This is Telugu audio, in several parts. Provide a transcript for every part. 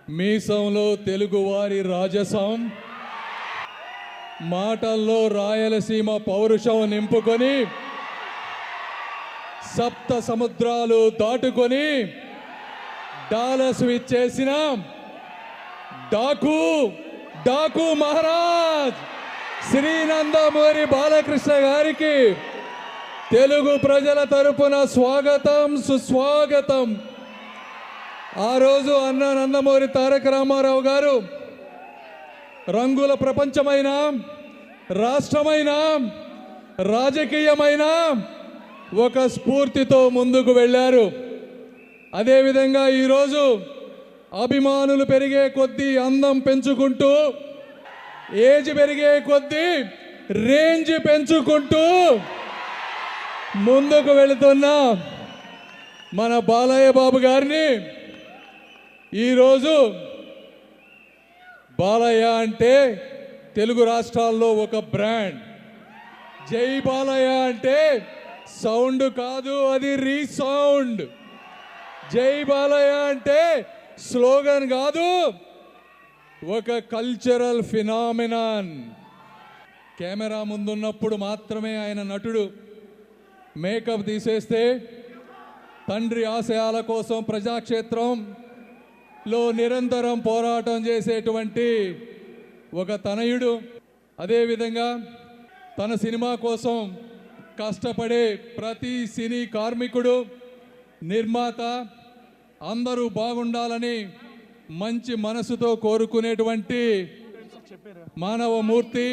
మీసంలో తెలుగువారి రాజసం, మాటల్లో రాయలసీమ పౌరుషం నింపుకొని సప్త సముద్రాలు దాటుకొని డాలస్ విచ్చేసిన డాకు మహారాజ్ శ్రీ నందమూరి బాలకృష్ణ గారికి తెలుగు ప్రజల తరపున స్వాగతం, సుస్వాగతం. ఆ రోజు అన్న నందమూరి తారక రామారావు గారు రంగుల ప్రపంచమైన, రాష్ట్రమైన, రాజకీయమైన ఒక స్ఫూర్తితో ముందుకు వెళ్ళారు. అదేవిధంగా ఈరోజు అభిమానులు పెరిగే కొద్దీ, అందం పెంచుకుంటూ, ఏజ్ పెరిగే కొద్దీ రేంజ్ పెంచుకుంటూ ముందుకు వెళుతున్న మన బాలయ్య బాబు గారిని ఈరోజు బాలయ్య అంటే తెలుగు రాష్ట్రాల్లో ఒక బ్రాండ్. జై బాలయ్య అంటే సౌండ్ కాదు, అది రీసౌండ్. జై బాలయ్య అంటే స్లోగన్ కాదు, ఒక కల్చరల్ ఫినామినాన్. కెమెరా ముందున్నప్పుడు మాత్రమే ఆయన నటుడు. మేకప్ తీసేస్తే తండ్రి ఆశయాల కోసం ప్రజాక్షేత్రంలో నిరంతరం పోరాటం చేసేటువంటి ఒక తనయుడు. అదేవిధంగా తన సినిమా కోసం కష్టపడే ప్రతి సినీ కార్మికుడు, నిర్మాత అందరూ బాగుండాలని మంచి మనసుతో కోరుకునేటువంటి మానవమూర్తి.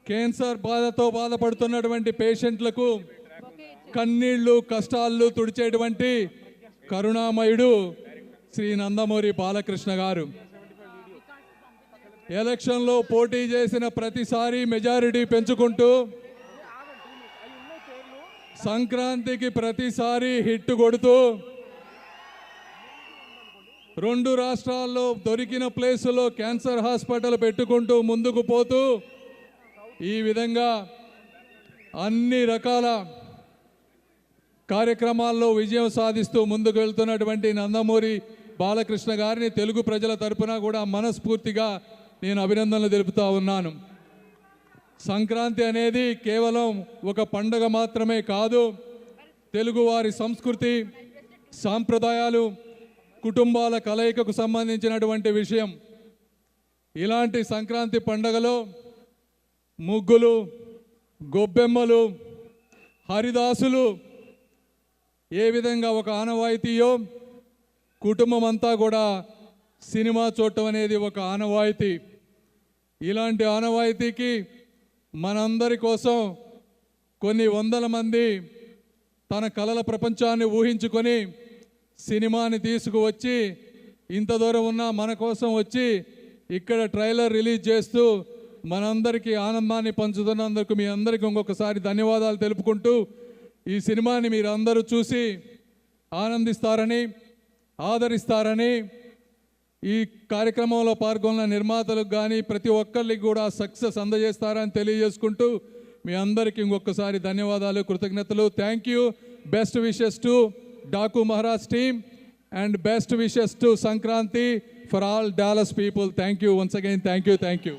క్యాన్సర్ బాధతో బాధపడుతున్నటువంటి పేషెంట్లకు కన్నీళ్లు, కష్టాలు తుడిచేటువంటి కరుణామయుడు శ్రీ నందమూరి బాలకృష్ణ గారు. ఎలక్షన్లో పోటీ చేసిన ప్రతిసారి మెజారిటీ పెంచుకుంటూ, సంక్రాంతికి ప్రతిసారి హిట్ కొడుతూ, 2 రాష్ట్రాల్లో దొరికిన ప్లేసులో క్యాన్సర్ హాస్పిటల్ పెట్టుకుంటూ ముందుకు పోతూ, ఈ విధంగా అన్ని రకాల కార్యక్రమాల్లో విజయం సాధిస్తూ ముందుకు వెళ్తున్నటువంటి నందమూరి బాలకృష్ణ గారిని తెలుగు ప్రజల తరపున కూడా మనస్ఫూర్తిగా నేను అభినందనలు తెలుపుతా ఉన్నాను. సంక్రాంతి అనేది కేవలం ఒక పండగ మాత్రమే కాదు, తెలుగువారి సంస్కృతి, సాంప్రదాయాలు, కుటుంబాల కలయికకు సంబంధించినటువంటి విషయం. ఇలాంటి సంక్రాంతి పండగలో ముగ్గులు, గొబ్బెమ్మలు, హరిదాసులు ఏ విధంగా ఒక ఆనవాయితీయో, కుటుంబం అంతా కూడా సినిమా చూడటం అనేది ఒక ఆనవాయితీ. ఇలాంటి ఆనవాయితీకి మనందరి కోసం కొన్ని వందల మంది తన కలల ప్రపంచాన్ని ఊహించుకొని సినిమాని తీసుకువచ్చి ఇంత దూరం ఉన్న మన కోసం వచ్చి ఇక్కడ ట్రైలర్ రిలీజ్ చేస్తూ మనందరికీ ఆనందాన్ని పంచుతున్నందుకు మీ అందరికీ ఇంకొకసారి ధన్యవాదాలు తెలుపుకుంటూ, ఈ సినిమాని మీరు అందరూ చూసి ఆనందిస్తారని, ఆదరిస్తారని, ఈ కార్యక్రమంలో పాల్గొన్న నిర్మాతలకు కానీ ప్రతి ఒక్కరికి కూడా సక్సెస్ అందజేస్తారని తెలియజేసుకుంటూ మీ అందరికీ ఇంకొకసారి ధన్యవాదాలు, కృతజ్ఞతలు. Thank you. Best wishes to Daaku Maharaj team and best wishes to Sankranti for all Dallas people. Thank you once again. Thank you.